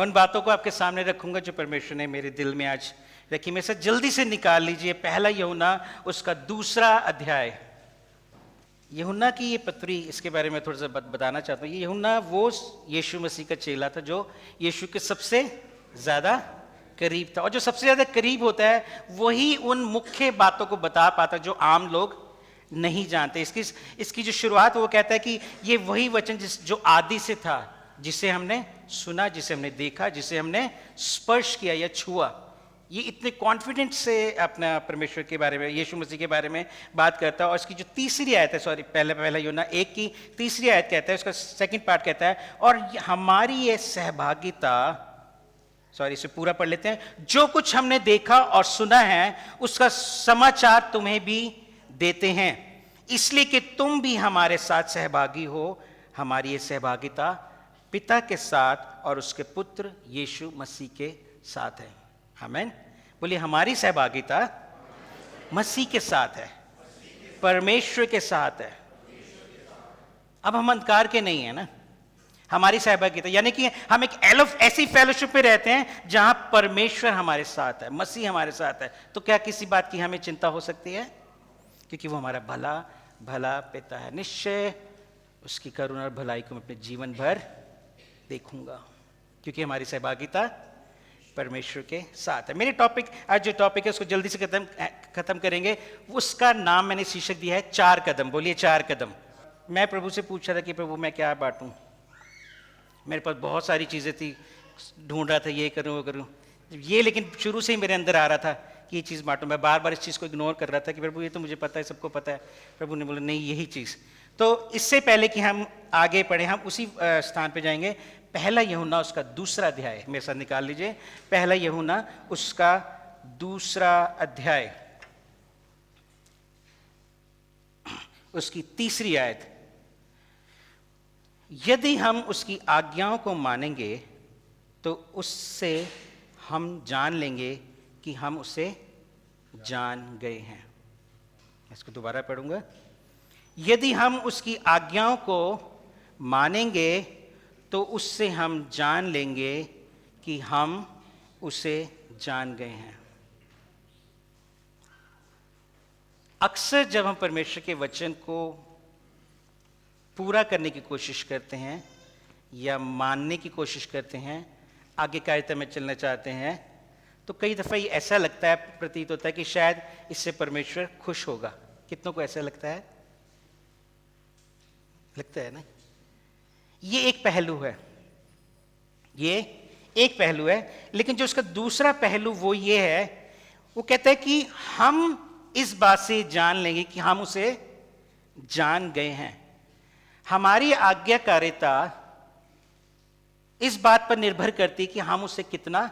उन बातों को आपके सामने रखूंगा जो परमेश्वर ने मेरे दिल में आज रखी। मेरे साथ जल्दी से निकाल लीजिए पहला यूहन्ना उसका 2 अध्याय। यूहन्ना की ये पत्री, इसके बारे में थोड़ा सा बताना चाहता हूँ। ये यूहन्ना वो यीशु मसीह का चेला था जो यीशु के सबसे ज़्यादा करीब था, और जो सबसे ज़्यादा करीब होता है वही उन मुख्य बातों को बता पाता जो आम लोग नहीं जानते। इसकी जो शुरुआत वो कहता है कि ये वही वचन जो आदि से था, जिसे हमने सुना, जिसे हमने देखा, जिसे हमने स्पर्श किया या छुआ। ये इतने कॉन्फिडेंस से अपना परमेश्वर के बारे में, यीशु मसीह के बारे में बात करता है। और इसकी जो तीसरी आयत है, पहला यूहन्ना 1 की तीसरी आयत कहता है, उसका सेकंड पार्ट कहता है, और हमारी ये सहभागिता, इसे पूरा पढ़ लेते हैं। जो कुछ हमने देखा और सुना है उसका समाचार तुम्हें भी देते हैं, इसलिए कि तुम भी हमारे साथ सहभागी हो। हमारी ये सहभागिता पिता के साथ और उसके पुत्र यीशु मसीह के साथ है। आमीन। बोलिए, हमारी सहभागिता मसीह के साथ है, परमेश्वर के साथ है। अब हम अंधकार के नहीं है ना, हमारी सहभागिता यानी कि हम एक ऐसी फेलोशिप में रहते हैं जहां परमेश्वर हमारे साथ है, मसीह हमारे साथ है। तो क्या किसी बात की हमें चिंता हो सकती है? क्योंकि वो हमारा भला पिता है। निश्चय उसकी करुणा और भलाई को मैं अपने जीवन भर देखूंगा, क्योंकि हमारी सहभागिता परमेश्वर के साथ है। मेरे आज जो टॉपिक है उसको जल्दी से खत्म करेंगे। उसका नाम मैंने शीर्षक दिया है 4 कदम। बोलिए, 4 कदम। मैं प्रभु से पूछ रहा था कि प्रभु मैं क्या बांटूं। मेरे पास बहुत सारी चीजें थी, ढूंढ रहा था ये करूं वो करूं ये, लेकिन शुरू से ही मेरे अंदर आ रहा था कि ये चीज़ बांटूं। मैं बार बार इस चीज़ को इग्नोर कर रहा था कि प्रभु ये तो मुझे पता है, सबको पता है। प्रभु ने बोला नहीं, यही चीज़। तो इससे पहले कि हम आगे पढ़े, हम उसी स्थान पे जाएंगे। पहला यूहन्ना उसका 2 अध्याय मेरे साथ निकाल लीजिए। पहला यूहन्ना उसका 2 अध्याय, उसकी 3 आयत। यदि हम उसकी आज्ञाओं को मानेंगे तो उससे हम जान लेंगे कि हम उसे जान गए हैं। इसको दोबारा पढ़ूंगा। यदि हम उसकी आज्ञाओं को मानेंगे तो उससे हम जान लेंगे कि हम उसे जान गए हैं। अक्सर जब हम परमेश्वर के वचन को पूरा करने की कोशिश करते हैं या मानने की कोशिश करते हैं, आगे कार्यता में चलना चाहते हैं, तो कई दफ़ा ये ऐसा लगता है, प्रतीत होता है कि शायद इससे परमेश्वर खुश होगा। कितनों को ऐसा लगता है? लगता है ना? ये एक पहलू है, ये एक पहलू है। लेकिन जो उसका दूसरा पहलू वो ये है, वो कहता है कि हम इस बात से जान लेंगे कि हम उसे जान गए हैं। हमारी आज्ञाकारिता इस बात पर निर्भर करती है कि हम उसे कितना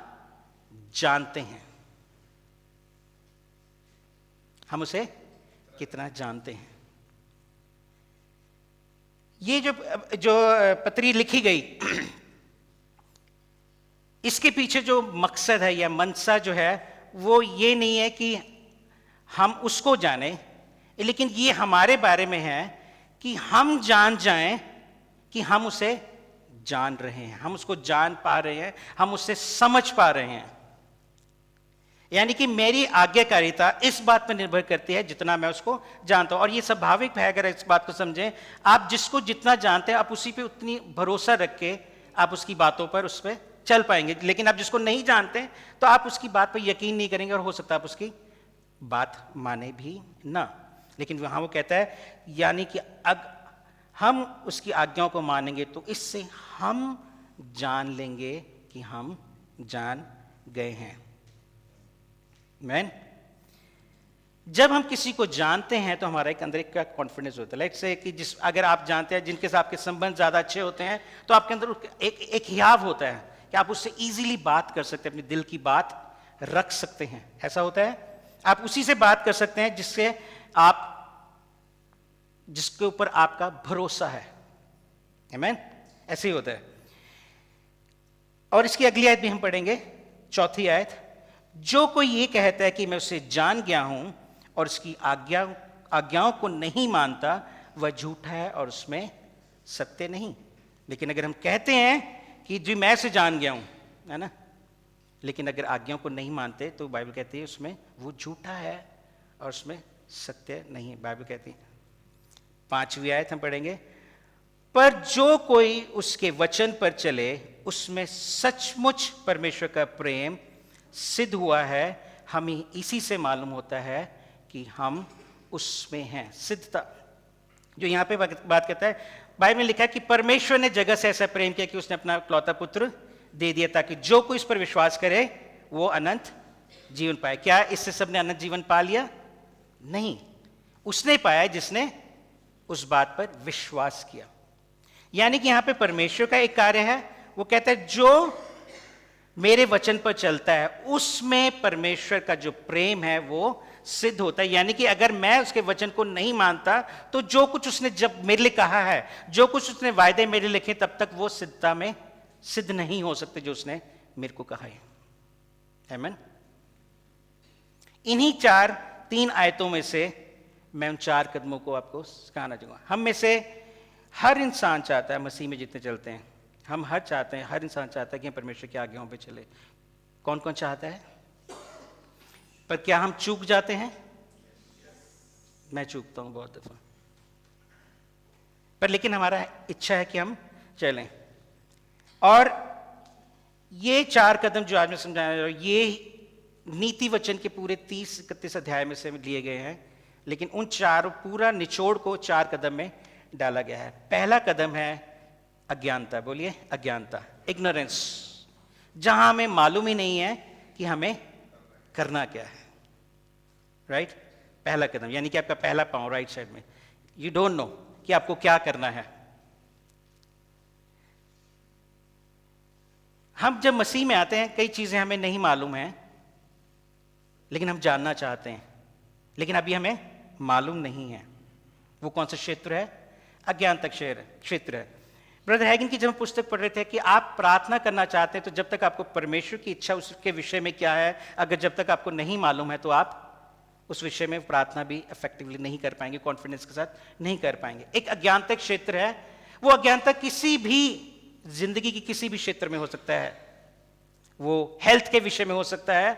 जानते हैं। हम उसे कितना जानते हैं। ये जो पत्री लिखी गई, इसके पीछे जो मकसद है या मनसा जो है, वो ये नहीं है कि हम उसको जाने, लेकिन ये हमारे बारे में है कि हम जान जाएं कि हम उसे जान रहे हैं, हम उसको जान पा रहे हैं, हम उससे समझ पा रहे हैं। यानी कि मेरी आज्ञाकारिता इस बात पर निर्भर करती है जितना मैं उसको जानता हूं। और ये स्वाभाविक है, अगर इस बात को समझें। आप जिसको जितना जानते हैं, आप उसी पे उतनी भरोसा रख के आप उसकी बातों पर उस पर चल पाएंगे। लेकिन आप जिसको नहीं जानते तो आप उसकी बात पर यकीन नहीं करेंगे, और हो सकता है आप उसकी बात माने भी ना। लेकिन वहां वो कहता है, यानी कि हम उसकी आज्ञाओं को मानेंगे तो इससे हम जान लेंगे कि हम जान गए हैं। मैन, जब हम किसी को जानते हैं तो हमारा एक अंदर एक कॉन्फिडेंस होता है। लेट्स से कि अगर आप जानते हैं जिनके साथ आपके संबंध ज़्यादा अच्छे होते हैं, तो आपके अंदर एक हियाव होता है कि आप उससे इजीली बात कर सकते हैं, अपने दिल की बात रख सकते हैं। ऐसा होता है, आप उसी से बात कर सकते हैं जिसके ऊपर आपका भरोसा है। आमीन। ऐसे ही होता है। और इसकी अगली आयत भी हम पढ़ेंगे, 4 आयत। जो कोई ये कहता है कि मैं उसे जान गया हूं और उसकी आज्ञाओं को नहीं मानता, वह झूठा है और उसमें सत्य नहीं। लेकिन अगर हम कहते हैं कि जी मैं से जान गया हूं, है ना, लेकिन अगर आज्ञाओं को नहीं मानते तो बाइबल कहती है उसमें वो झूठा है और उसमें सत्य नहीं है। बाइबल कहती है, 5वीं आयत हम पढ़ेंगे, पर जो कोई उसके वचन पर चले उसमें सचमुच परमेश्वर का प्रेम सिद्ध हुआ है। हमें इसी से मालूम होता है कि हम उसमें हैं। सिद्धता जो यहाँ पे बात करता है, बाइबल में लिखा है कि परमेश्वर ने जगत से ऐसा प्रेम किया कि उसने अपना इकलौता पुत्र दे दिया ताकि जो कोई इस पर विश्वास करे वो अनंत जीवन पाए। क्या इससे सबने अनंत जीवन पा लिया? नहीं, उसने पाया जिसने उस बात पर विश्वास किया। यानी कि यहां पे परमेश्वर का एक कार्य है, वो कहता है जो मेरे वचन पर चलता है उसमें परमेश्वर का जो प्रेम है वो सिद्ध होता है। यानी कि अगर मैं उसके वचन को नहीं मानता तो जो कुछ उसने जब मेरे लिए कहा है, जो कुछ उसने वायदे मेरे लिए लिखे, तब तक वो सिद्धता में सिद्ध नहीं हो सकते जो उसने मेरे को कहा है। आमीन। इन्हीं 3 आयतों में से मैं उन 4 कदमों को आपको सिखाना चाहूंगा। हम में से हर इंसान चाहता है, मसीह में जितने चलते हैं, हम हर इंसान चाहता है कि हम परमेश्वर की आज्ञाओं पे चले। कौन कौन चाहता है? पर क्या हम चूक जाते हैं? मैं चूकता हूं बहुत दफा, पर लेकिन हमारा इच्छा है कि हम चलें। और ये 4 कदम जो आज मैं समझाने जा रहा हूं, ये नीति वचन के पूरे 30-31 अध्याय में से लिए गए हैं, लेकिन उन 4 पूरा निचोड़ को 4 कदम में डाला गया है। पहला कदम है अज्ञानता। बोलिए अज्ञानता, इग्नोरेंस, जहां हमें मालूम ही नहीं है कि हमें करना क्या है। राइट? पहला कदम यानी कि आपका पहला पांव राइट साइड में, यू डोंट नो कि आपको क्या करना है। हम जब मसीह में आते हैं कई चीजें हमें नहीं मालूम हैं, लेकिन हम जानना चाहते हैं, लेकिन अभी हमें मालूम नहीं है। वो कौन सा क्षेत्र है? अज्ञानता क्षेत्र है। ब्रदर हैगिन की जब हम पुस्तक पढ़ रहे थे कि आप प्रार्थना करना चाहते हैं तो जब तक आपको परमेश्वर की इच्छा उसके विषय में क्या है, अगर जब तक आपको नहीं मालूम है तो आप उस विषय में प्रार्थना भी इफेक्टिवली नहीं कर पाएंगे, कॉन्फिडेंस के साथ नहीं कर पाएंगे। एक अज्ञानता क्षेत्र है। वो अज्ञानता किसी भी जिंदगी की किसी भी क्षेत्र में हो सकता है। वो हेल्थ के विषय में हो सकता है,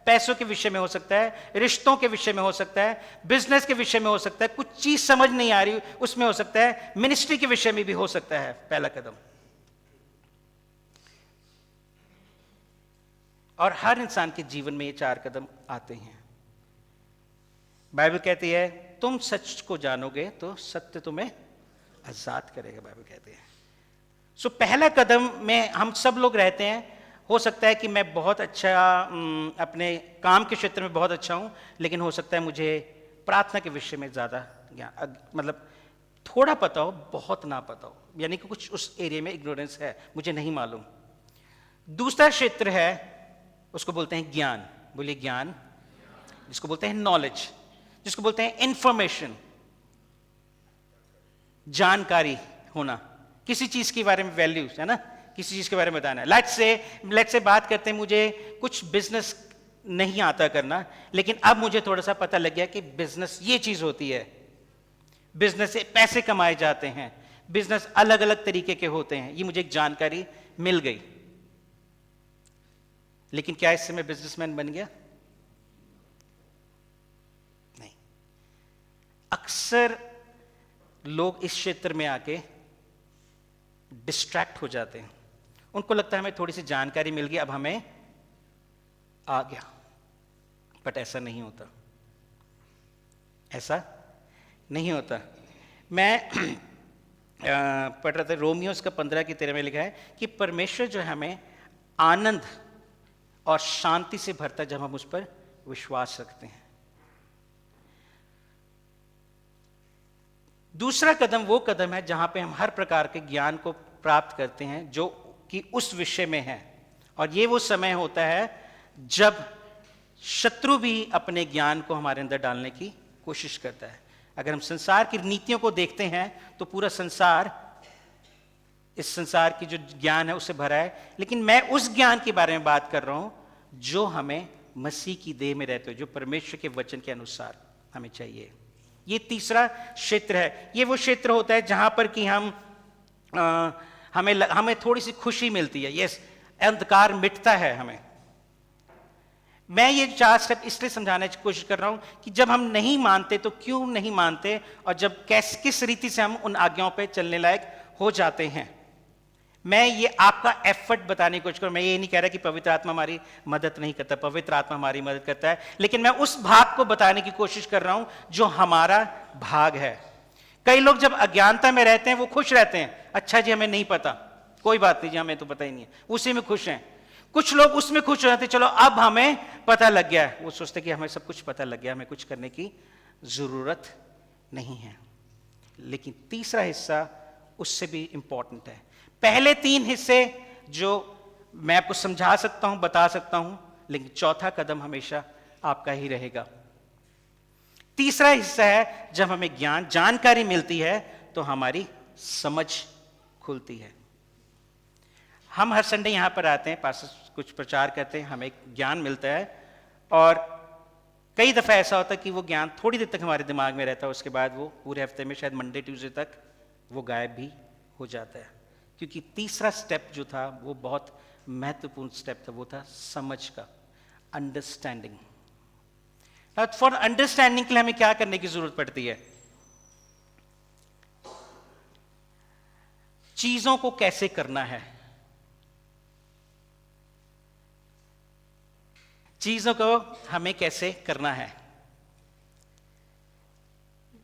पैसों के विषय में हो सकता है, रिश्तों के विषय में हो सकता है, बिजनेस के विषय में हो सकता है, कुछ चीज समझ नहीं आ रही उसमें हो सकता है, मिनिस्ट्री के विषय में भी हो सकता है। पहला कदम। और हर इंसान के जीवन में ये 4 कदम आते हैं। बाइबल कहती है तुम सच को जानोगे तो सत्य तुम्हें आजाद करेगा, बाइबल कहती है। सो पहला कदम में हम सब लोग रहते हैं। हो सकता है कि मैं बहुत अच्छा अपने काम के क्षेत्र में बहुत अच्छा हूं, लेकिन हो सकता है मुझे प्रार्थना के विषय में ज्यादा ज्ञान, मतलब थोड़ा पता हो, बहुत ना पता हो, यानी कि कुछ उस एरिया में इग्नोरेंस है, मुझे नहीं मालूम। दूसरा क्षेत्र है, उसको बोलते हैं ज्ञान। बोलिए ज्ञान। जिसको बोलते हैं नॉलेज, जिसको बोलते हैं इंफॉर्मेशन, जानकारी होना, किसी चीज के बारे में, वैल्यूज है ना, किसी चीज के बारे में बताना है। लेट्स से बात करते हैं, मुझे कुछ बिजनेस नहीं आता करना, लेकिन अब मुझे थोड़ा सा पता लग गया कि बिजनेस ये चीज होती है, बिजनेस से पैसे कमाए जाते हैं, बिजनेस अलग अलग तरीके के होते हैं, ये मुझे एक जानकारी मिल गई। लेकिन क्या इससे मैं बिजनेसमैन बन गया? नहीं। अक्सर लोग इस क्षेत्र में आके डिस्ट्रैक्ट हो जाते हैं। उनको लगता है हमें थोड़ी सी जानकारी मिल गई, अब हमें आ गया, बट ऐसा नहीं होता, ऐसा नहीं होता। मैं पढ़ रहा था रोमियोस का 15:13 में लिखा है कि परमेश्वर जो है हमें आनंद और शांति से भरता है जब हम उस पर विश्वास रखते हैं। दूसरा कदम वो कदम है जहां पे हम हर प्रकार के ज्ञान को प्राप्त करते हैं जो कि उस विषय में है, और ये वो समय होता है जब शत्रु भी अपने ज्ञान को हमारे अंदर डालने की कोशिश करता है। अगर हम संसार की नीतियों को देखते हैं तो पूरा संसार, इस संसार की जो ज्ञान है उससे भरा है, लेकिन मैं उस ज्ञान के बारे में बात कर रहा हूं जो हमें मसीह की देह में रहते हो, जो परमेश्वर के वचन के अनुसार हमें चाहिए। ये तीसरा क्षेत्र है। ये वो क्षेत्र होता है जहां पर कि हमें थोड़ी सी खुशी मिलती है। यस, अंधकार मिटता है हमें। मैं ये 4 स्टेप इसलिए समझाने की कोशिश कर रहा हूं कि जब हम नहीं मानते तो क्यों नहीं मानते, और जब किस रीति से हम उन आज्ञाओं पे चलने लायक हो जाते हैं। मैं ये आपका एफर्ट बताने की कोशिश कर रहा हूं। मैं ये नहीं कह रहा कि पवित्र आत्मा हमारी मदद नहीं करता, पवित्र आत्मा हमारी मदद करता है, लेकिन मैं उस भाग को बताने की कोशिश कर रहा हूं जो हमारा भाग है। कई लोग जब अज्ञानता में रहते हैं वो खुश रहते हैं, अच्छा जी हमें नहीं पता, कोई बात नहीं जी हमें तो पता ही नहीं है, उसी में खुश हैं। कुछ लोग उसमें खुश हो जाते, चलो अब हमें पता लग गया है, वो सोचते कि हमें सब कुछ पता लग गया, हमें कुछ करने की जरूरत नहीं है। लेकिन तीसरा हिस्सा उससे भी इंपॉर्टेंट है। पहले 3 हिस्से जो मैं आपको समझा सकता हूं, बता सकता हूं, लेकिन चौथा कदम हमेशा आपका ही रहेगा। तीसरा हिस्सा है जब हमें ज्ञान जानकारी मिलती है तो हमारी समझ खुलती है। हम हर संडे यहां पर आते हैं, पास कुछ प्रचार करते हैं, हमें ज्ञान मिलता है, और कई दफा ऐसा होता है कि वो ज्ञान थोड़ी देर तक हमारे दिमाग में रहता है, उसके बाद वो पूरे हफ्ते में शायद मंडे ट्यूसडे तक वो गायब भी हो जाता है। क्योंकि तीसरा स्टेप जो था वो बहुत महत्वपूर्ण स्टेप था, वो था समझ का, अंडरस्टैंडिंग। फॉर अंडरस्टैंडिंग के लिए हमें क्या करने की जरूरत पड़ती है? चीजों को कैसे करना है, चीजों को हमें कैसे करना है।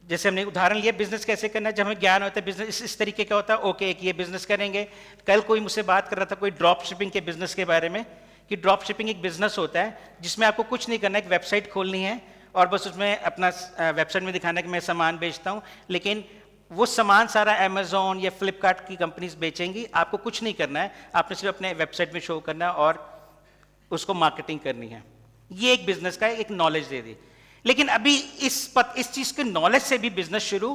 जैसे हमने उदाहरण लिया बिजनेस कैसे करना है। जब हमें ज्ञान होता है बिजनेस इस तरीके का होता है, ओके एक ये बिजनेस करेंगे। कल कोई मुझसे बात कर रहा था कोई ड्रॉप शिपिंग के बिजनेस के बारे में, कि ड्रॉप शिपिंग एक बिजनेस होता है जिसमें आपको कुछ नहीं करना है, एक वेबसाइट खोलनी है और बस उसमें अपना वेबसाइट में दिखाना है कि मैं सामान बेचता हूं, लेकिन वो सामान सारा अमेजोन या फ्लिपकार्ट की कंपनीज बेचेंगी, आपको कुछ नहीं करना है, आपने सिर्फ अपने वेबसाइट में शो करना है और उसको मार्केटिंग करनी है। ये एक बिजनेस का एक नॉलेज दे दी। लेकिन अभी इस चीज के नॉलेज से भी बिजनेस शुरू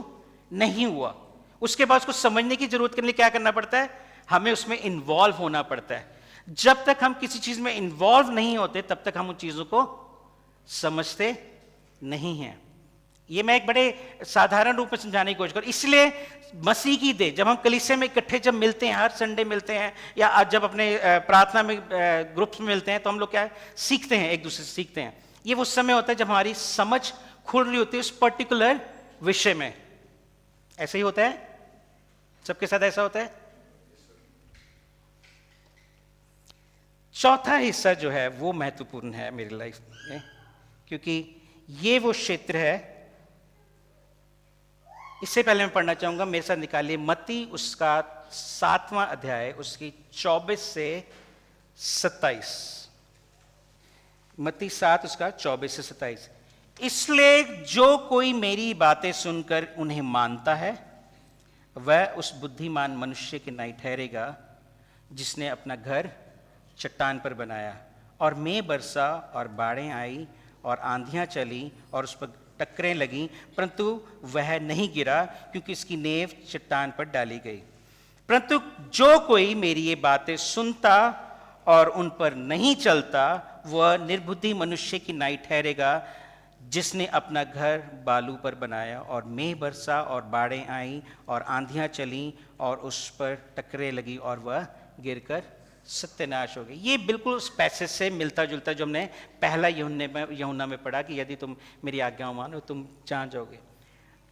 नहीं हुआ। उसके बाद उसको समझने की जरूरत के लिए क्या करना पड़ता है? हमें उसमें इन्वॉल्व होना पड़ता है। जब तक हम किसी चीज में इन्वॉल्व नहीं होते तब तक हम उन चीजों को समझते नहीं हैं। ये मैं एक बड़े साधारण रूप में समझाने की कोशिश करूं। इसलिए मसीह की देह, जब हम कलीसिया में इकट्ठे जब मिलते हैं, हर संडे मिलते हैं, या आज जब अपने प्रार्थना में ग्रुप्स में मिलते हैं, तो हम लोग क्या है? सीखते हैं, एक दूसरे से सीखते हैं। ये वो समय होता है जब हमारी समझ खुल रही होती है उस पर्टिकुलर विषय में। ऐसे ही होता है, सबके साथ ऐसा होता है। चौथा हिस्सा जो है वो महत्वपूर्ण है मेरी लाइफ में, क्योंकि ये वो क्षेत्र है। इससे पहले मैं पढ़ना चाहूंगा, मेरे साथ निकालिए मत्ती उसका 7वां अध्याय, उसकी 24 से 27। मत्ती 7 उसका 24 से 27। इसलिए जो कोई मेरी बातें सुनकर उन्हें मानता है वह उस बुद्धिमान मनुष्य के नाई ठहरेगा जिसने अपना घर चट्टान पर बनाया, और मेघ बरसा और बाढ़ें आई और आंधियां चली और उस पर टक्करें लगी, परंतु वह नहीं गिरा क्योंकि इसकी नींव चट्टान पर डाली गई। परंतु जो कोई मेरी ये बातें सुनता और उन पर नहीं चलता वह निर्बुद्धि मनुष्य की नाई ठहरेगा जिसने अपना घर बालू पर बनाया, और मेघ बरसा और बाढ़ें आई और आंधियां चली और उस पर टक्करें लगी और वह गिरकर सत्यानाश हो गई। ये बिल्कुल उस पैसेज से मिलता जुलता जो हमने पहला यूहन्ना में पढ़ा कि यदि तुम मेरी आज्ञा मानो तुम जान जाओगे।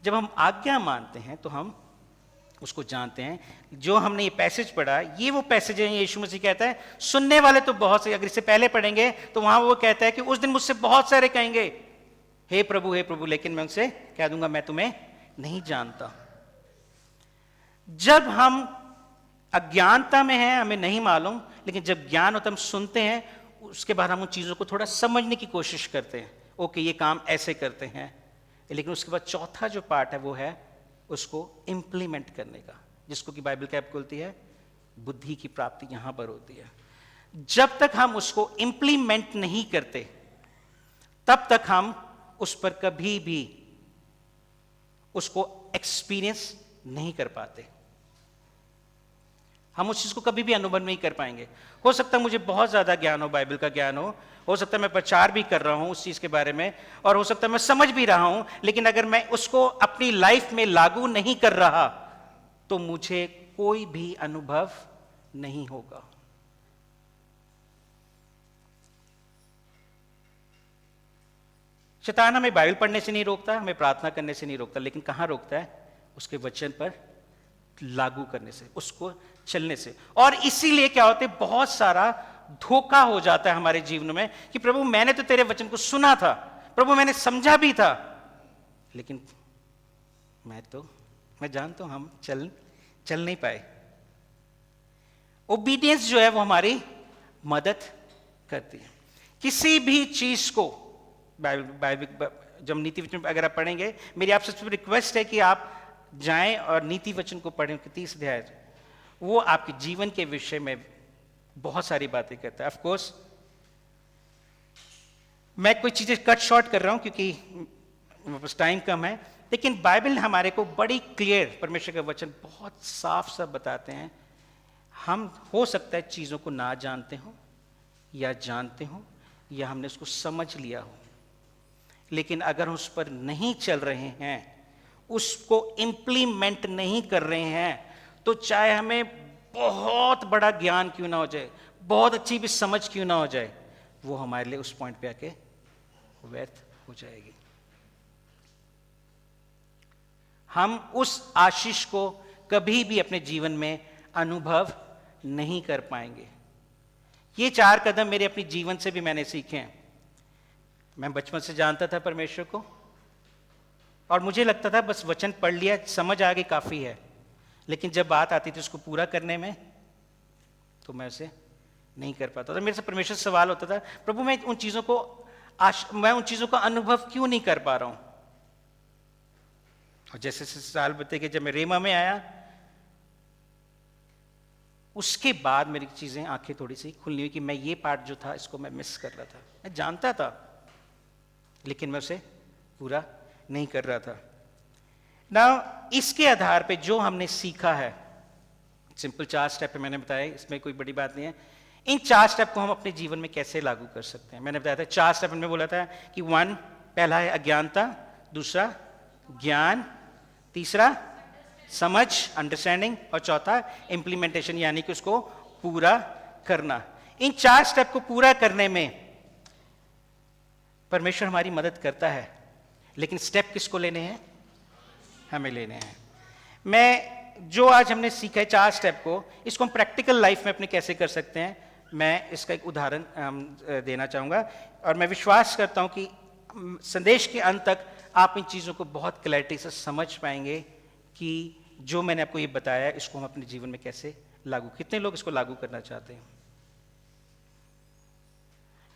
जब हम आज्ञा मानते हैं तो हम उसको जानते हैं। जो हमने ये पैसेज पढ़ा, ये वो पैसेज है यीशु मसीह कहता है सुनने वाले तो बहुत से, अगर इससे पहले पढ़ेंगे तो वहां वो कहता है कि उस दिन मुझसे बहुत सारे कहेंगे हे प्रभु, लेकिन मैं उनसे कह दूंगा मैं तुम्हें नहीं जानता। जब हम अज्ञानता में हैं, हमें नहीं मालूम, लेकिन जब ज्ञान होता है हम सुनते हैं, उसके बाद हम उन चीजों को थोड़ा समझने की कोशिश करते हैं। ओके ये काम ऐसे करते हैं, लेकिन उसके बाद चौथा जो पार्ट है वो है उसको इंप्लीमेंट करने का, जिसको कि बाइबल कैप बोलती है बुद्धि की प्राप्ति यहां पर होती है। जब तक हम उसको इंप्लीमेंट नहीं करते तब तक हम उस पर कभी भी उसको एक्सपीरियंस नहीं कर पाते। हम उस चीज को कभी भी अनुभव नहीं कर पाएंगे। हो सकता है मुझे बहुत ज्यादा ज्ञान हो, बाइबल का ज्ञान हो सकता है मैं प्रचार भी कर रहा हूं उस चीज के बारे में, और हो सकता है मैं समझ भी रहा हूं, लेकिन अगर मैं उसको अपनी लाइफ में लागू नहीं कर रहा तो मुझे कोई भी अनुभव नहीं होगा। शैतान हमें बाइबल पढ़ने से नहीं रोकता, हमें प्रार्थना करने से नहीं रोकता, लेकिन कहाँ रोकता है? उसके वचन पर लागू करने से, उसको चलने से। और इसीलिए क्या होता है, बहुत सारा धोखा हो जाता है हमारे जीवन में कि प्रभु मैंने तो तेरे वचन को सुना था, प्रभु मैंने समझा भी था, लेकिन मैं जानता हूं हम चल नहीं पाए। ओबीडियंस जो है वो हमारी मदद करती है। किसी भी चीज को बाइबल जब नीति वचन अगर आप पढ़ेंगे, मेरी आपसे रिक्वेस्ट है कि आप जाएं और नीति वचन को पढ़ें, 30 अध्याय, वो आपके जीवन के विषय में बहुत सारी बातें करता है। ऑफ कोर्स मैं कोई चीजें कट शॉर्ट कर रहा हूं क्योंकि बस टाइम कम है, लेकिन बाइबल हमारे को बड़ी क्लियर, परमेश्वर का वचन बहुत साफ साफ बताते हैं। हम हो सकता है चीजों को ना जानते हो या जानते हो या हमने उसको समझ लिया हो, लेकिन अगर उस पर नहीं चल रहे हैं, उसको इंप्लीमेंट नहीं कर रहे हैं, तो चाहे हमें बहुत बड़ा ज्ञान क्यों ना हो जाए, बहुत अच्छी भी समझ क्यों ना हो जाए, वो हमारे लिए उस पॉइंट पे आके व्यर्थ हो जाएगी। हम उस आशीष को कभी भी अपने जीवन में अनुभव नहीं कर पाएंगे। ये 4 कदम मेरे अपने जीवन से भी मैंने सीखे हैं। मैं बचपन से जानता था परमेश्वर को, और मुझे लगता था बस वचन पढ़ लिया, समझ आ गई, काफी है। लेकिन जब बात आती थी उसको पूरा करने में, तो मैं उसे नहीं कर पाता था। मेरे से परमेश्वर से सवाल होता था, प्रभु मैं उन चीजों का अनुभव क्यों नहीं कर पा रहा हूं। और जैसे साल बीते कि जब मैं रेमा में आया, उसके बाद मेरी चीजें, आंखें थोड़ी सी खुलनी हुई कि मैं ये पार्ट जो था इसको मैं मिस कर रहा था। मैं जानता था लेकिन मैं उसे पूरा नहीं कर रहा था ना। इसके आधार पे जो हमने सीखा है, सिंपल 4 स्टेप मैंने बताया, इसमें कोई बड़ी बात नहीं है। इन 4 स्टेप को हम अपने जीवन में कैसे लागू कर सकते हैं, मैंने बताया था 4 स्टेप में बोला था कि 1, पहला है अज्ञानता, दूसरा ज्ञान, तीसरा समझ, अंडरस्टैंडिंग, और चौथा इंप्लीमेंटेशन, यानी कि उसको पूरा करना। इन 4 स्टेप को पूरा करने में परमेश्वर हमारी मदद करता है, लेकिन स्टेप किसको लेने हैं? हमें लेने हैं। मैं जो आज हमने सीखा है 4 स्टेप को, इसको हम प्रैक्टिकल लाइफ में अपने कैसे कर सकते हैं, मैं इसका एक उदाहरण देना चाहूंगा। और मैं विश्वास करता हूं कि संदेश के अंत तक आप इन चीजों को बहुत क्लैरिटी से समझ पाएंगे कि जो मैंने आपको ये बताया इसको हम अपने जीवन में कैसे लागू, कितने लोग इसको लागू करना चाहते हैं,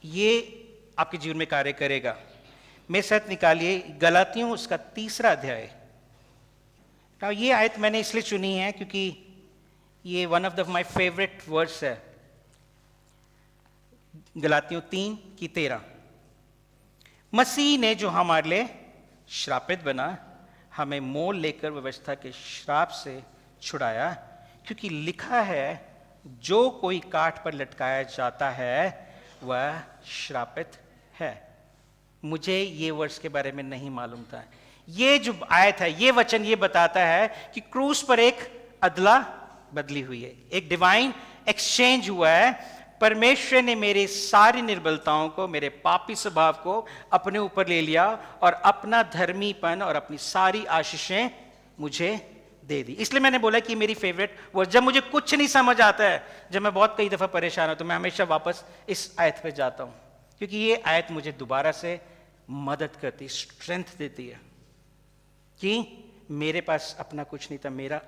ये आपके जीवन में कार्य करेगा। मेरे साथ निकालिए गलातियों उसका 3 अध्याय। ये आयत मैंने इसलिए चुनी है क्योंकि ये one of my favourite words है। गलातियों 3:13, मसीह ने जो हमारे लिए श्रापित बना, हमें मोल लेकर व्यवस्था के श्राप से छुड़ाया, क्योंकि लिखा है जो कोई काठ पर लटकाया जाता है वह श्रापित है। मुझे ये वर्ष के बारे में नहीं मालूम था। ये जो आयत है, ये वचन ये बताता है कि क्रूस पर एक अदला बदली हुई है, एक डिवाइन एक्सचेंज हुआ है। परमेश्वर ने मेरे सारी निर्बलताओं को, मेरे पापी स्वभाव को अपने ऊपर ले लिया और अपना धर्मीपन और अपनी सारी आशीषें मुझे दे दी। इसलिए मैंने बोला कि मेरी फेवरेट वर्ड, जब मुझे कुछ नहीं समझ आता है, जब मैं बहुत कई दफा परेशान हूं, तो मैं हमेशा वापस इस आयत पे जाता हूं, क्योंकि ये आयत मुझे दोबारा से मदद करती, स्ट्रेंथ देती है कि मेरे पास अपना कुछ नहीं था, मेरा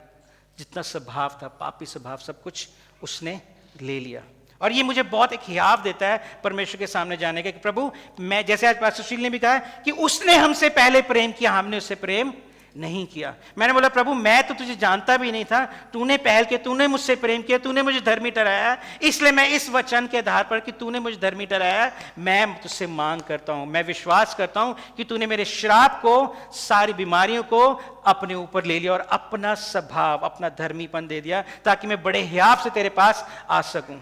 जितना स्वभाव था, पापी स्वभाव, सब कुछ उसने ले लिया। और ये मुझे बहुत एक हियाव देता है परमेश्वर के सामने जाने का कि प्रभु, मैं, जैसे आज पास्टर सुशील ने भी कहा कि उसने हमसे पहले प्रेम किया, हमने उससे प्रेम नहीं किया। मैंने बोला प्रभु, मैं तो तुझे जानता भी नहीं था, तूने पहल किया, तूने मुझसे प्रेम किया, तूने मुझे धर्मी ठहराया, इसलिए मैं इस वचन के आधार पर कि तूने मुझे धर्मी ठहराया, मैं तुझसे मांग करता हूं, मैं विश्वास करता हूं कि तूने मेरे श्राप को, सारी बीमारियों को अपने ऊपर ले लिया और अपना स्वभाव, अपना धर्मीपन दे दिया, ताकि मैं बड़े हियाव से तेरे पास आ सकूं।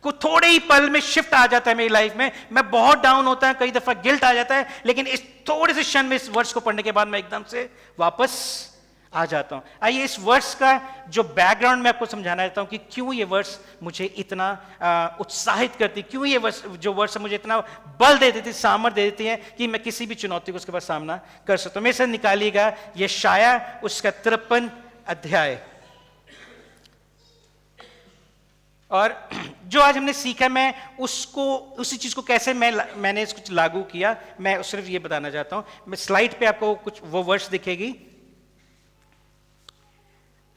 को थोड़े ही पल में शिफ्ट आ जाता है मेरी लाइफ में, मैं बहुत डाउन होता है, कई दफा गिल्ट आ जाता है, लेकिन इस थोड़े से क्षण में इस वर्ष को पढ़ने के बाद मैं एकदम से वापस आ जाता हूं। आइए इस वर्ष का जो बैकग्राउंड मैं आपको समझाना चाहता हूं कि क्यों ये वर्ष मुझे इतना उत्साहित करती, क्यों ये जो वर्ष मुझे इतना बल दे देती, सामर्थ्य दे देती है कि मैं किसी भी चुनौती को उसके बाद सामना कर सकता हूं। मेरे साथ निकालिएगा यशाया उसका 53 अध्याय। और जो आज हमने सीखा, मैं उसको उसी चीज को कैसे मैंने इसको लागू किया, मैं सिर्फ ये बताना चाहता हूं। मैं स्लाइड पे आपको कुछ वो वर्ष दिखेगी,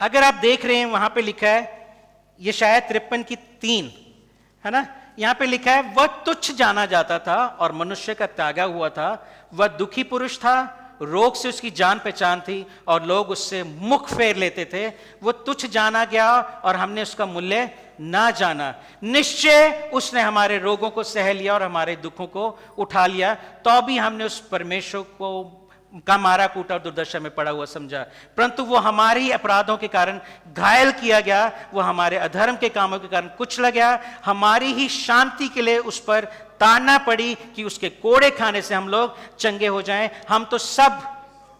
अगर आप देख रहे हैं वहां पे लिखा है यशाया 53 की 3, है ना। यहां पे लिखा है वह तुच्छ जाना जाता था और मनुष्य का त्यागा हुआ था, वह दुखी पुरुष था, रोग से उसकी जान पहचान थी और लोग उससे मुख फेर लेते थे। वो तुच्छ जाना गया और हमने उसका मूल्य ना जाना। निश्चय उसने हमारे रोगों को सह लिया और हमारे दुखों को उठा लिया, तो भी हमने उस परमेश्वर को का मारा कूटा और दुर्दशा में पड़ा हुआ समझा। परंतु वो हमारे ही अपराधों के कारण घायल किया गया, वो हमारे अधर्म के कामों के कारण कुचला गया। हमारी ही शांति के लिए उस पर ताड़ना पड़ी कि उसके कोड़े खाने से हम लोग चंगे हो जाएं। हम तो सब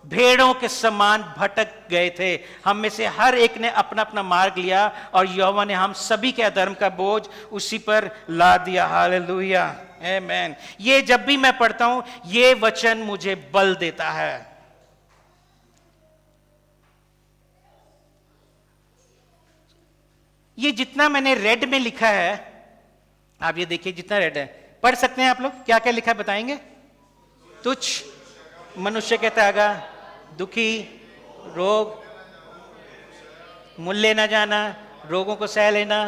भेड़ों के समान भटक गए थे, हम में से हर एक ने अपना अपना मार्ग लिया और यहोवा ने हम सभी के अधर्म का बोझ उसी पर ला दिया। हालेलुया, आमीन। ये जब भी मैं पढ़ता हूं ये वचन मुझे बल देता है। ये जितना मैंने रेड में लिखा है, आप ये देखिए जितना रेड है, पढ़ सकते हैं आप लोग? क्या क्या लिखा है बताएंगे? तुच्छ, मनुष्य के त्यागा, दुखी, रोग, मूल्य न जाना, रोगों को सह लेना,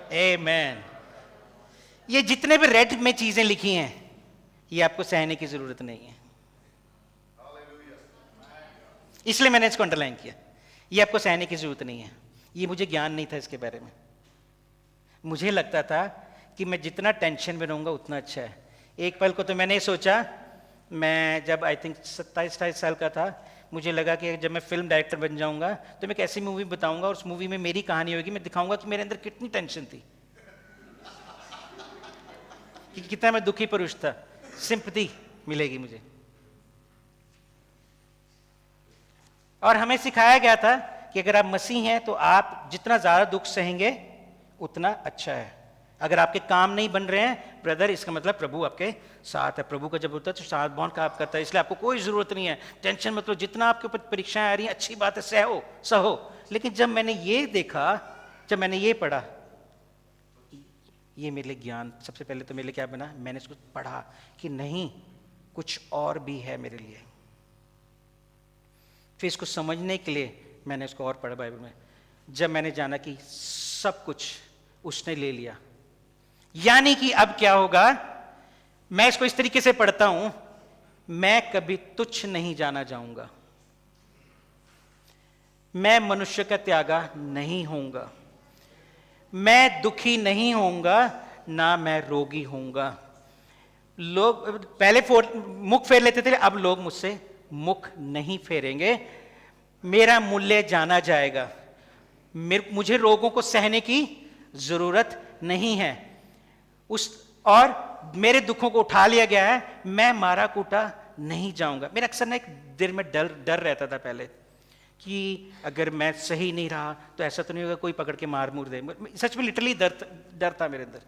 आमीन। ये जितने भी रेड में चीजें लिखी हैं ये आपको सहने की जरूरत नहीं है, इसलिए मैंने इसको अंडरलाइन किया। ये आपको सहने की जरूरत नहीं है। ये मुझे ज्ञान नहीं था इसके बारे में। मुझे लगता था कि मैं जितना टेंशन में रहूंगा उतना अच्छा है। एक पल को तो मैंने सोचा, मैं जब आई थिंक 27-28 साल का था, मुझे लगा कि जब मैं फिल्म डायरेक्टर बन जाऊंगा तो मैं एक ऐसी मूवी बताऊंगा और उस मूवी में मेरी कहानी होगी, मैं दिखाऊंगा कि मेरे अंदर कितनी टेंशन थी, कि कितना मैं दुखी पुरुष था, सिंपैथी मिलेगी मुझे। और हमें सिखाया गया था कि अगर आप मसीह हैं तो आप जितना ज्यादा दुख सहेंगे उतना अच्छा है। अगर आपके काम नहीं बन रहे हैं ब्रदर, इसका मतलब प्रभु आपके साथ है। प्रभु का जब होता है तो साथ बहुत काम करता है, इसलिए आपको कोई जरूरत नहीं है टेंशन। मतलब जितना आपके ऊपर परीक्षाएं आ रही हैं अच्छी बात है, सहो। लेकिन जब मैंने ये देखा, जब मैंने ये पढ़ा, ये मेरे लिए ज्ञान, सबसे पहले तो मेरे लिए क्या बना, मैंने इसको पढ़ा कि नहीं कुछ और भी है मेरे लिए। फिर इसको समझने के लिए मैंने इसको और पढ़ा बाइबल में। जब मैंने जाना कि सब कुछ उसने ले लिया, यानी कि अब क्या होगा, मैं इसको इस तरीके से पढ़ता हूं, मैं कभी तुच्छ नहीं जाना जाऊंगा, मैं मनुष्य का त्यागा नहीं होऊंगा, मैं दुखी नहीं होऊंगा, ना मैं रोगी होऊंगा। लोग पहले मुख फेर लेते थे, अब लोग मुझसे मुख नहीं फेरेंगे। मेरा मूल्य जाना जाएगा, मुझे रोगों को सहने की जरूरत नहीं है, और मेरे दुखों को उठा लिया गया है, मैं मारा कूटा नहीं जाऊंगा। मेरा अक्सर ना एक दिल में डर रहता था पहले कि अगर मैं सही नहीं रहा तो ऐसा तो नहीं होगा कोई पकड़ के मार मूर दे। सच में लिटरली डर था मेरे अंदर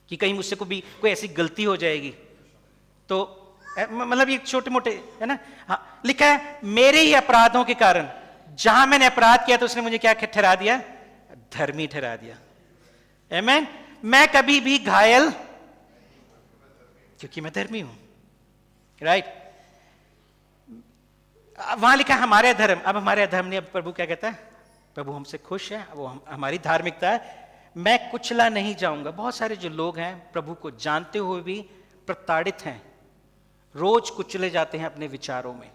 कि कहीं मुझसे कोई ऐसी गलती हो जाएगी। तो मतलब ये छोटे मोटे है ना। हाँ, लिखा है मेरे ही अपराधों के कारण, जहां मैंने अपराध किया तो उसने मुझे क्या ठहरा दिया, धर्मी ठहरा दिया। आमीन। मैं कभी भी घायल, क्योंकि मैं धर्मी हूं, राइट। वहां लिखा हमारे धर्म, अब हमारे धर्म ने, अब प्रभु क्या कहता है, प्रभु हमसे खुश है, वो हमारी धार्मिकता है, मैं कुचला नहीं जाऊंगा। बहुत सारे जो लोग हैं प्रभु को जानते हुए भी प्रताड़ित हैं, रोज कुचले जाते हैं अपने विचारों में।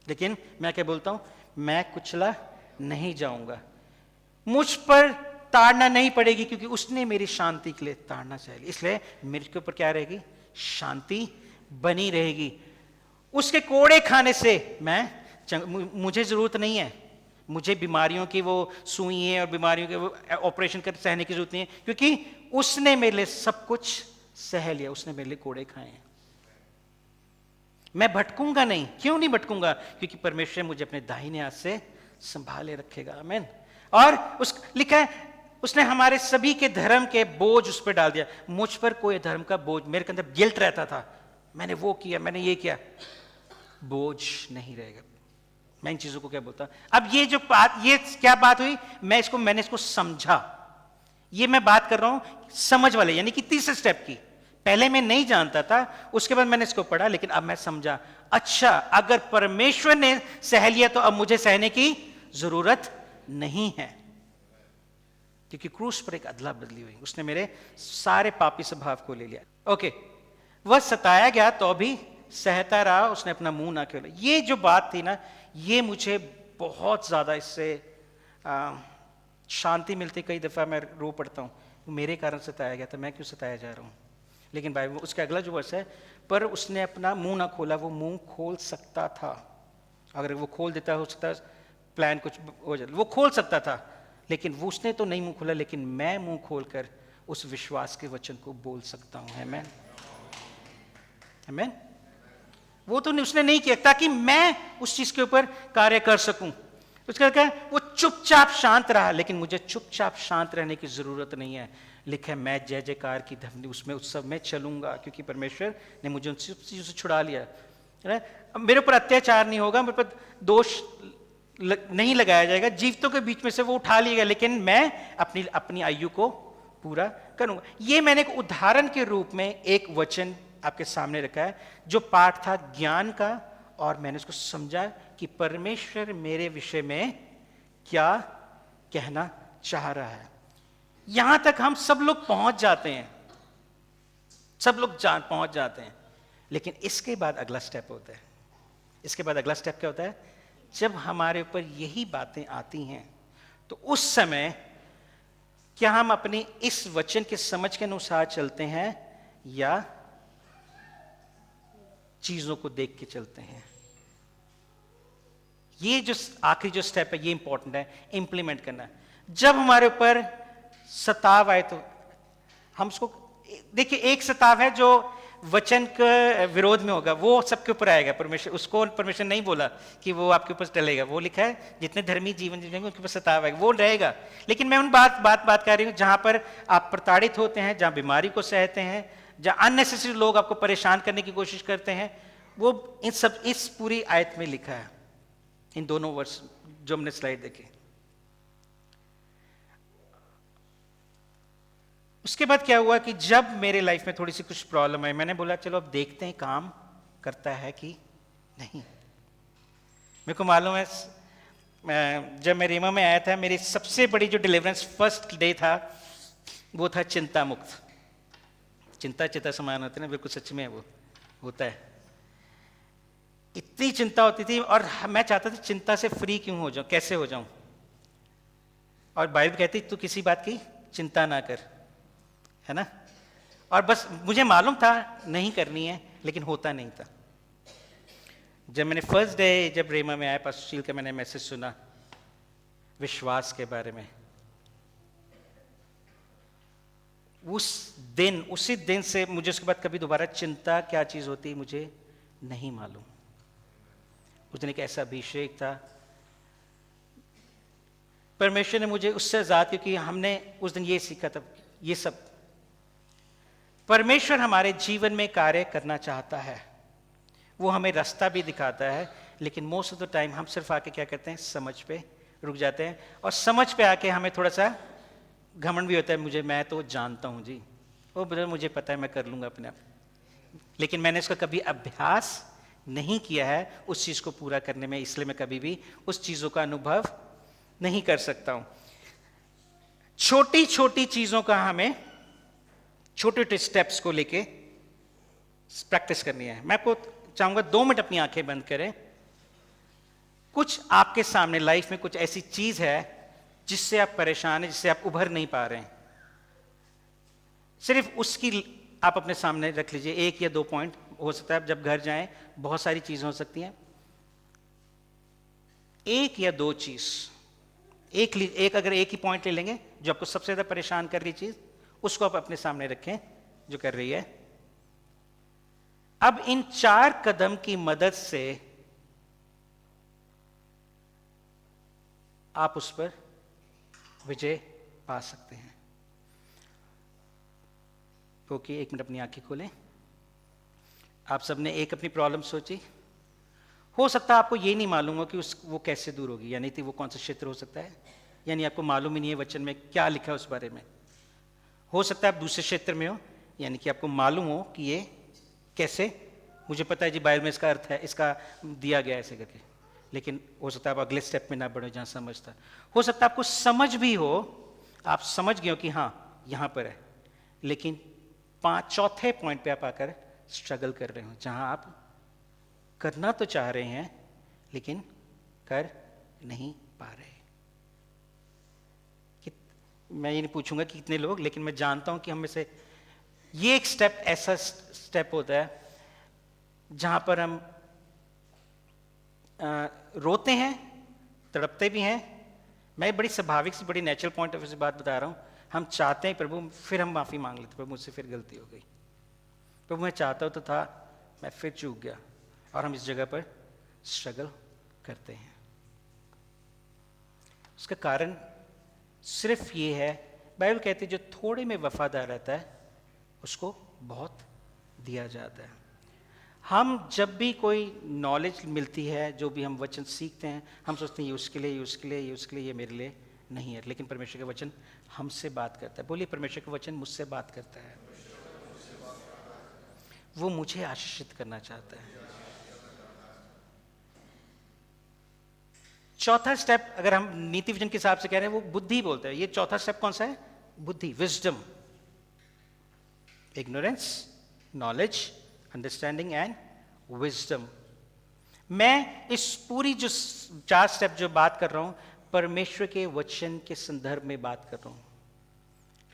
लेकिन मैं क्या बोलता हूं, मैं कुचला नहीं जाऊंगा, मुझ पर ताड़ना नहीं पड़ेगी, क्योंकि उसने मेरी शांति के लिए ताड़ना चाहिए, इसलिए मेरे के ऊपर क्या रहेगी, शांति बनी रहेगी। उसके कोड़े खाने से मुझे जरूरत नहीं है, मुझे बीमारियों की वो सुई और बीमारियों के वो ऑपरेशन कर सहने की जरूरत नहीं है, क्योंकि उसने मेरे लिए सब कुछ सह लिया, उसने मेरे लिए कोड़े खाए हैं। मैं भटकूंगा नहीं। क्यों नहीं भटकूंगा? क्योंकि परमेश्वर मुझे अपने दाहिने हाथ से संभाले रखेगा। आमीन। और उस लिखा है उसने हमारे सभी के धर्म के बोझ उस पर डाल दिया। मुझ पर कोई धर्म का बोझ, मेरे के अंदर गिल्ट रहता था, मैंने वो किया, मैंने ये किया, बोझ नहीं रहेगा। मैं इन चीजों को क्या बोलता? अब ये जो बात, ये क्या बात हुई, मैंने इसको समझा। ये मैं बात कर रहा हूं समझ वाले, यानी कि तीसरे स्टेप की। पहले मैं नहीं जानता था, उसके बाद मैंने इसको पढ़ा, लेकिन अब मैं समझा, अच्छा अगर परमेश्वर ने सह लिया तो अब मुझे सहने की जरूरत नहीं है, क्योंकि क्रूस पर एक अदला बदली हुई, उसने मेरे सारे पापी स्वभाव को ले लिया। ओके, वह सताया गया तो भी सहता रहा, उसने अपना मुंह ना खोला। ये जो बात थी ना, ये मुझे बहुत ज्यादा इससे शांति मिलती। कई दफा मैं रो पड़ता हूं, मेरे कारण सताया गया था, मैं क्यों सताया जा रहा हूं। लेकिन बाइबल उसका अगला जो वर्ष है, पर उसने अपना मुंह ना खोला। वो मुंह खोल सकता था, अगर वो खोल देता हो सकता प्लान कुछ हो जाता, वो खोल सकता था, लेकिन वो उसने तो नहीं मुंह खोला। लेकिन मैं मुंह खोलकर उस विश्वास के वचन को बोल सकता हूं। आमीन, आमीन। वो तो उसने नहीं किया ताकि मैं उस चीज के ऊपर कार्य कर सकूं। उसका क्या, वो चुपचाप शांत रहा, लेकिन मुझे चुपचाप शांत रहने की जरूरत नहीं है। लिखा है मैं जय जयकार की ध्वनि उसमें उत्सव में चलूंगा, क्योंकि परमेश्वर ने मुझे उन चीजों से छुड़ा लिया है। अब मेरे ऊपर अत्याचार नहीं होगा, मेरे पर दोष नहीं लगाया जाएगा, जीवितों के बीच में से वो उठा लिएगा, लेकिन मैं अपनी आयु को पूरा करूंगा। ये मैंने एक उदाहरण के रूप में एक वचन आपके सामने रखा है, जो पाठ था ज्ञान का, और मैंने उसको समझा कि परमेश्वर मेरे विषय में क्या कहना चाह रहा है। यहां तक हम सब लोग पहुंच जाते हैं, सब लोग पहुंच जाते हैं, लेकिन इसके बाद अगला स्टेप होता है। इसके बाद अगला स्टेप क्या होता है? जब हमारे ऊपर यही बातें आती हैं, तो उस समय क्या हम अपनी इस वचन के समझ के अनुसार चलते हैं या चीजों को देख के चलते हैं? ये जो आखिरी जो स्टेप है, ये इंपॉर्टेंट है, इंप्लीमेंट करना। जब हमारे ऊपर सताव आए तो हम उसको देखिए, एक सताव है जो वचन के विरोध में होगा, वो सबके ऊपर आएगा। परमेश्वर उसको, परमेश्वर नहीं बोला कि वो आपके ऊपर टलेगा। वो लिखा है जितने धर्मी जीवन जीवेंगे उनके ऊपर सताव आएगा, वो रहेगा। लेकिन मैं उन बात कर रही हूं जहां पर आप प्रताड़ित होते हैं, जहां बीमारी को सहते हैं, जहां अननेसेसरी लोग आपको परेशान करने की कोशिश करते हैं, वो इस पूरी आयत में लिखा है, इन दोनों वर्ष जो हमने स्लाइड देखे। उसके बाद क्या हुआ कि जब मेरे लाइफ में थोड़ी सी कुछ प्रॉब्लम आई, मैंने बोला चलो अब देखते हैं काम करता है कि नहीं। मेरे को मालूम है, जब मैं रीमा में आया था, मेरी सबसे बड़ी जो डिलीवरेंस फर्स्ट डे था, वो था चिंता मुक्त। चिंता समान होती है ना, बिल्कुल सच में वो होता है। इतनी चिंता होती थी, और मैं चाहता था चिंता से फ्री क्यों हो जाऊं, कैसे हो जाऊं। और बाइबल कहती तू किसी बात की चिंता ना कर, है ना। और बस मुझे मालूम था नहीं करनी है, लेकिन होता नहीं था। जब मैंने फर्स्ट डे जब रेमा में आया, पास्टर शील का मैंने मैसेज सुना विश्वास के बारे में, उसी दिन से मुझे उसके बाद कभी दोबारा चिंता क्या चीज होती मुझे नहीं मालूम। उस दिन एक ऐसा अभिषेक था, परमेश्वर ने मुझे उससे ज्यादा, क्योंकि हमने उस दिन ये सीखा था, ये सब परमेश्वर हमारे जीवन में कार्य करना चाहता है, वो हमें रास्ता भी दिखाता है, लेकिन मोस्ट ऑफ द टाइम हम सिर्फ आके क्या करते हैं, समझ पे रुक जाते हैं। और समझ पे आके हमें थोड़ा सा घमंड भी होता है, मैं तो जानता हूं जी, वो ब्रदर मुझे पता है मैं कर लूंगा अपने आप। लेकिन मैंने इसका कभी अभ्यास नहीं किया है उस चीज को पूरा करने में, इसलिए मैं कभी भी उस चीजों का अनुभव नहीं कर सकता हूं। छोटी छोटी चीजों का हमें छोटे छोटे स्टेप्स को लेके प्रैक्टिस करनी है। मैं आपको चाहूंगा 2 मिनट अपनी आंखें बंद करें। कुछ आपके सामने लाइफ में कुछ ऐसी चीज है जिससे आप परेशान हैं, जिससे आप उभर नहीं पा रहे हैं, सिर्फ उसकी आप अपने सामने रख लीजिए। 1 या 2 पॉइंट हो सकता है, आप जब घर जाएं बहुत सारी चीजें हो सकती हैं। 1 या 2 चीज, एक अगर एक ही पॉइंट ले लेंगे जो आपको सबसे ज्यादा परेशान कर रही चीज, उसको आप अपने सामने रखें जो कर रही है। अब इन 4 कदम की मदद से आप उस पर विजय पा सकते हैं। क्योंकि एक मिनट अपनी आंखें खोलें। आप सबने एक अपनी प्रॉब्लम सोची। हो सकता है आपको ये नहीं मालूम हो कि वो कैसे दूर होगी, यानी कि वो कौन सा क्षेत्र हो सकता है, यानी आपको मालूम ही नहीं है वचन में क्या लिखा है उस बारे में। हो सकता है आप दूसरे क्षेत्र में हो, यानी कि आपको मालूम हो कि ये कैसे, मुझे पता है जी बाइबल में इसका अर्थ है, इसका दिया गया ऐसे करके, लेकिन हो सकता है आप अगले स्टेप में ना बढ़ो जहां समझता। हो सकता है आपको समझ भी हो, आप समझ गए हो कि हाँ यहां पर है, लेकिन चौथे पॉइंट पे आप आकर स्ट्रगल कर रहे हो, जहां आप करना तो चाह रहे हैं लेकिन कर नहीं पा रहे। मैं ये नहीं पूछूंगा कि कितने लोग, लेकिन मैं जानता हूं कि हम में से ये एक स्टेप ऐसा स्टेप होता है जहां पर हम रोते हैं, तड़पते भी हैं। मैं बड़ी स्वाभाविक सी, बड़ी नेचुरल पॉइंट ऑफ व्यू से बात बता रहा हूं। हम चाहते हैं प्रभु, फिर हम माफी मांग लेते, प्रभु मुझसे फिर गलती हो गई, प्रभु मैं चाहता तो था, मैं फिर चूक गया, और हम इस जगह पर स्ट्रगल करते हैं। उसका कारण सिर्फ ये है, बाइबल कहती है जो थोड़े में वफादार रहता है उसको बहुत दिया जाता है। हम जब भी कोई नॉलेज मिलती है, जो भी हम वचन सीखते हैं, हम सोचते हैं ये उसके लिए, ये उसके लिए, ये उसके लिए, ये मेरे लिए नहीं है, लेकिन परमेश्वर का वचन हमसे बात करता है। बोलिए, परमेश्वर का वचन मुझसे बात करता है, वो मुझे आशीषित करना चाहता है। चौथा स्टेप अगर हम नीति विजन के हिसाब से कह रहे हैं, वो बुद्धि बोलते हैं। ये चौथा स्टेप कौन सा है? बुद्धि, wisdom, ignorance, knowledge, understanding and wisdom. मैं इस पूरी जो 4 स्टेप जो बात कर रहा हूं, परमेश्वर के वचन के संदर्भ में बात कर रहा हूं,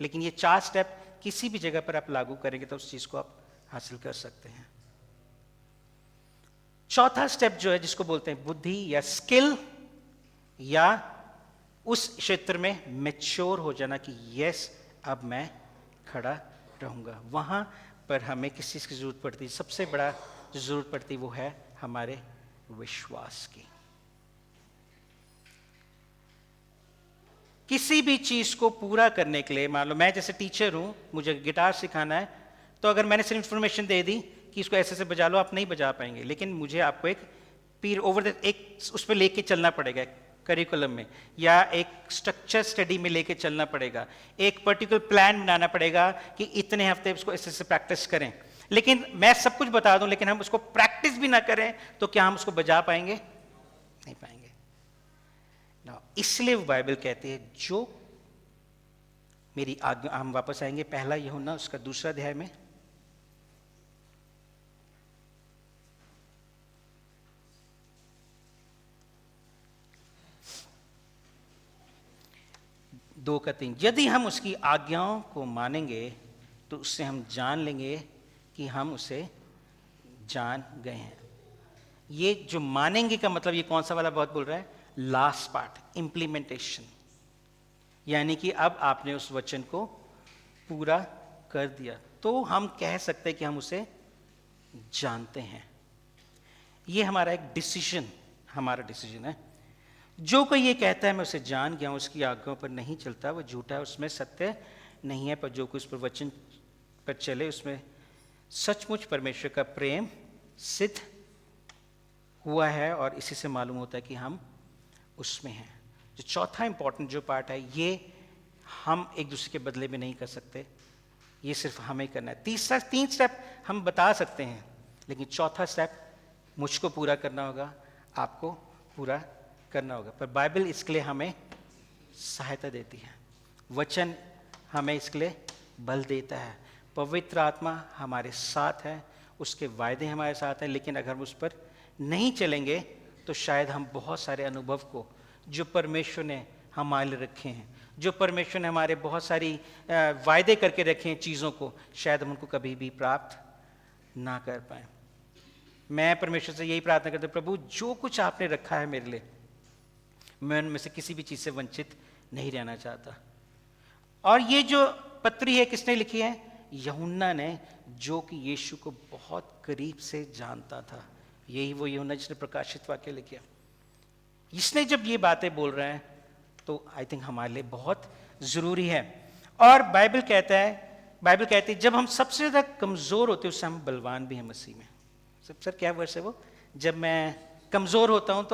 लेकिन ये 4 स्टेप किसी भी जगह पर आप लागू करेंगे तो उस चीज को आप हासिल कर सकते हैं। चौथा स्टेप जो है, जिसको बोलते हैं बुद्धि या स्किल, या उस क्षेत्र में मैच्योर हो जाना कि यस अब मैं खड़ा रहूंगा, वहां पर हमें किस चीज की जरूरत पड़ती है? सबसे बड़ा जो जरूरत पड़ती है वो है हमारे विश्वास की। किसी भी चीज को पूरा करने के लिए, मान लो मैं जैसे टीचर हूं, मुझे गिटार सिखाना है, तो अगर मैंने सिर्फ इंफॉर्मेशन दे दी कि इसको ऐसे से बजा लो, आप नहीं बजा पाएंगे, लेकिन मुझे आपको एक पीर ओवर एक उस पर लेके चलना पड़ेगा, करिकुलम में, या एक स्ट्रक्चर स्टडी में लेके चलना पड़ेगा, एक पर्टिकुलर प्लान बनाना पड़ेगा कि इतने हफ्ते उसको ऐसे से प्रैक्टिस करें। लेकिन मैं सब कुछ बता दूं, लेकिन हम उसको प्रैक्टिस भी ना करें, तो क्या हम उसको बजा पाएंगे? नहीं पाएंगे ना। इसलिए वो बाइबल कहती है जो मेरी आज्ञा, हम वापस आएंगे पहला यूहन्ना उसका 2 अध्याय में, दो का 3, यदि हम उसकी आज्ञाओं को मानेंगे तो उससे हम जान लेंगे कि हम उसे जान गए हैं। ये जो मानेंगे का मतलब, ये कौन सा वाला बहुत बोल रहा है? लास्ट पार्ट, इंप्लीमेंटेशन, यानी कि अब आपने उस वचन को पूरा कर दिया तो हम कह सकते हैं कि हम उसे जानते हैं। ये हमारा एक डिसीजन, हमारा डिसीजन है। जो कोई ये कहता है मैं उसे जान गया हूं, उसकी आज्ञाओं पर नहीं चलता, वो झूठा है, उसमें सत्य नहीं है। पर जो कोई उस पर वचन पर चले, उसमें सचमुच परमेश्वर का प्रेम सिद्ध हुआ है, और इसी से मालूम होता है कि हम उसमें हैं। जो चौथा इंपॉर्टेंट जो पार्ट है, ये हम एक दूसरे के बदले में नहीं कर सकते, ये सिर्फ हमें करना है। 3 स्टेप हम बता सकते हैं, लेकिन चौथा स्टेप मुझको पूरा करना होगा, आपको पूरा करना होगा। पर बाइबल इसके लिए हमें सहायता देती है, वचन हमें इसके लिए बल देता है, पवित्र आत्मा हमारे साथ है, उसके वायदे हमारे साथ हैं। लेकिन अगर हम उस पर नहीं चलेंगे तो शायद हम बहुत सारे अनुभव को जो परमेश्वर ने हमारे लिए रखे हैं, जो परमेश्वर ने हमारे बहुत सारी वायदे करके रखे हैं चीज़ों को, शायद हम उनको कभी भी प्राप्त ना कर पाए। मैं परमेश्वर से यही प्रार्थना करता हूं, प्रभु जो कुछ आपने रखा है मेरे लिए, मैं उनमें से किसी भी चीज़ से वंचित नहीं रहना चाहता। और ये जो पत्री है किसने लिखी है? यूहन्ना ने, जो कि यीशु को बहुत करीब से जानता था। यही वो यूहन्ना जिसने प्रकाशित वाक्य लिखा। इसने जब ये बातें बोल रहे हैं तो आई थिंक हमारे लिए बहुत ज़रूरी है। और बाइबल कहती है जब हम सबसे ज़्यादा कमज़ोर होते हैं उससे हम बलवान भी हैं मसीह में। सब सर क्या वर्ष है वो? जब मैं कमज़ोर होता हूँ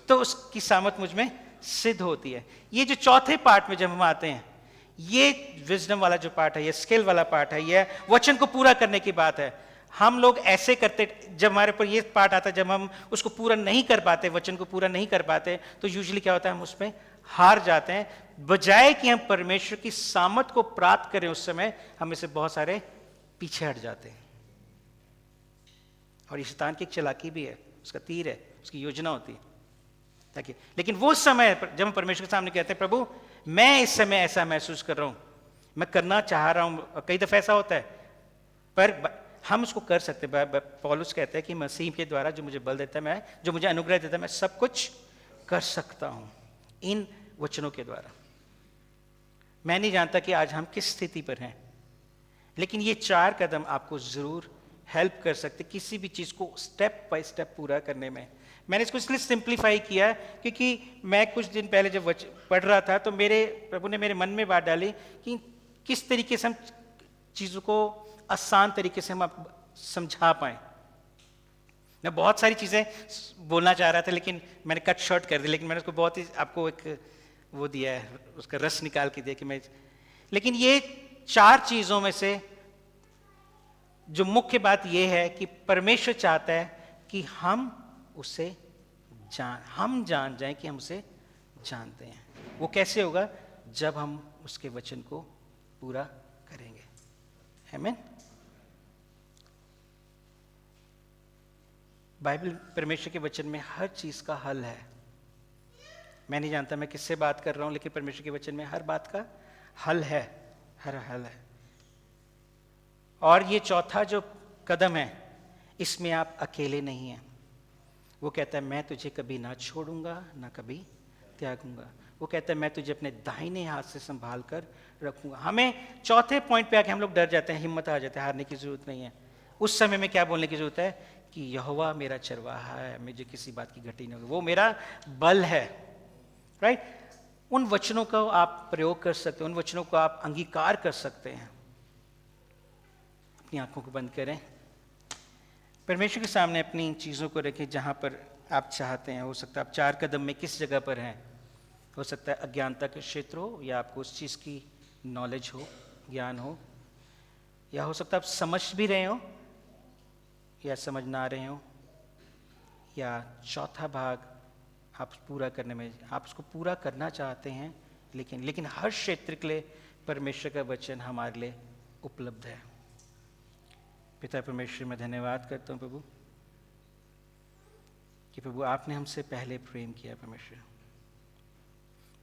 तो उसकी सामत मुझ में सिद्ध होती है। ये जो चौथे पार्ट में जब हम आते हैं, ये विजडम वाला जो पार्ट है, ये स्किल वाला पार्ट है, ये वचन को पूरा करने की बात है। हम लोग ऐसे करते, जब हमारे पर ये पार्ट आता है, जब हम उसको पूरा नहीं कर पाते, वचन को पूरा नहीं कर पाते, तो यूजुअली क्या होता है, हम उसमें हार जाते हैं। बजाय कि हम परमेश्वर की सामत को प्राप्त करें, उस समय हम इससे बहुत सारे पीछे हट जाते हैं। और ये शैतान की एक चालाकी भी है, उसका तीर है, उसकी योजना होती है ताकि, लेकिन वो समय जब हम परमेश्वर के सामने कहते हैं प्रभु मैं इस समय ऐसा महसूस कर रहा हूं, मैं करना चाह रहा हूं, कई दफा ऐसा होता है, पर हम उसको कर सकते हैं। पौलुस कहते हैं कि मसीह के द्वारा जो मुझे बल देता है, मैं जो मुझे अनुग्रह देता है, मैं सब कुछ कर सकता हूं इन वचनों के द्वारा। मैं नहीं जानता कि आज हम किस स्थिति पर हैं, लेकिन ये 4 कदम आपको जरूर हेल्प कर सकते किसी भी चीज को स्टेप बाय स्टेप पूरा करने में। मैंने इसको इसलिए सिंप्लीफाई किया क्योंकि मैं कुछ दिन पहले जब पढ़ रहा था तो मेरे प्रभु ने मेरे मन में बात डाली कि किस तरीके से हम चीजों को आसान तरीके से हम समझा पाए। मैं बहुत सारी चीजें बोलना चाह रहा था लेकिन मैंने कट शॉर्ट कर दी, लेकिन मैंने उसको बहुत ही आपको एक वो दिया है, उसका रस निकाल के दिया कि मैं, लेकिन ये 4 चीजों में से जो मुख्य बात यह है कि परमेश्वर चाहता है कि हम उसे हम जान जाएं कि हम उसे जानते हैं। वो कैसे होगा? जब हम उसके वचन को पूरा करेंगे। आमीन। बाइबल, परमेश्वर के वचन में हर चीज का हल है। मैं नहीं जानता मैं किससे बात कर रहा हूं, लेकिन परमेश्वर के वचन में हर बात का हल है, हर हल है। और ये चौथा जो कदम है, इसमें आप अकेले नहीं हैं। वो कहता है मैं तुझे कभी ना छोड़ूंगा ना कभी त्यागूंगा। वो कहता है मैं तुझे अपने दाहिने हाथ से संभाल कर रखूंगा। हमें चौथे पॉइंट पे आके हम लोग डर जाते हैं, हिम्मत आ जाते हैं, हारने की जरूरत नहीं है। उस समय में क्या बोलने की जरूरत है कि यहोवा मेरा चरवाहा है, मुझे किसी बात की घटी नहीं होगी, वो मेरा बल है। राइट? उन वचनों को आप प्रयोग कर सकते हैं, उन वचनों को आप अंगीकार कर सकते हैं। अपनी आंखों को बंद करें, परमेश्वर के सामने अपनी चीज़ों को रखें जहाँ पर आप चाहते हैं। हो सकता है आप 4 कदम में किस जगह पर हैं। हो सकता है अज्ञानता के क्षेत्र हो, या आपको उस चीज़ की नॉलेज हो, ज्ञान हो, या हो सकता है आप समझ भी रहे हो या समझ ना रहे हो, या चौथा भाग आप पूरा करने में, आप उसको पूरा करना चाहते हैं, लेकिन हर क्षेत्र के लिए परमेश्वर का वचन हमारे लिए उपलब्ध है। पिता परमेश्वर, मैं धन्यवाद करता हूँ प्रभु कि प्रभु आपने हमसे पहले प्रेम किया। परमेश्वर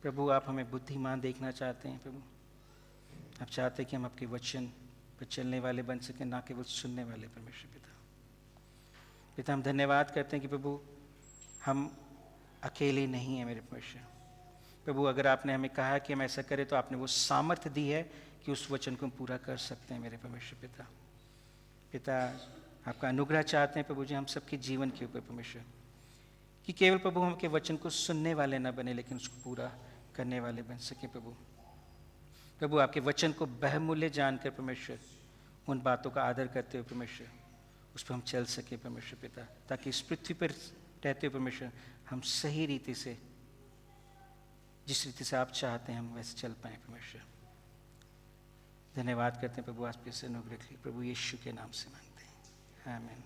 प्रभु आप हमें बुद्धिमान देखना चाहते हैं। प्रभु आप चाहते हैं कि हम आपके वचन पर चलने वाले बन सकें, ना केवल सुनने वाले। परमेश्वर पिता हम धन्यवाद करते हैं कि प्रभु हम अकेले नहीं हैं। मेरे परमेश्वर प्रभु अगर आपने हमें कहा कि हम ऐसा करें तो आपने वो सामर्थ्य दी है कि उस वचन को हम पूरा कर सकते हैं। मेरे परमेश्वर पिता आपका अनुग्रह चाहते हैं प्रभु जी हम सबके जीवन के ऊपर परमेश्वर, कि केवल प्रभु हम के वचन को सुनने वाले ना बने, लेकिन उसको पूरा करने वाले बन सके। प्रभु आपके वचन को बहुमूल्य जानकर परमेश्वर उन बातों का आदर करते हुए परमेश्वर उस पर हम चल सके। परमेश्वर पिता, ताकि इस पृथ्वी पर रहते हुए परमेश्वर हम सही रीति से, जिस रीति से आप चाहते हैं हम वैसे चल पाए। परमेश्वर धन्यवाद करते हैं प्रभु, आप इस अनुग्रह के लिए प्रभु यीशु के नाम से मांगते हैं, आमीन।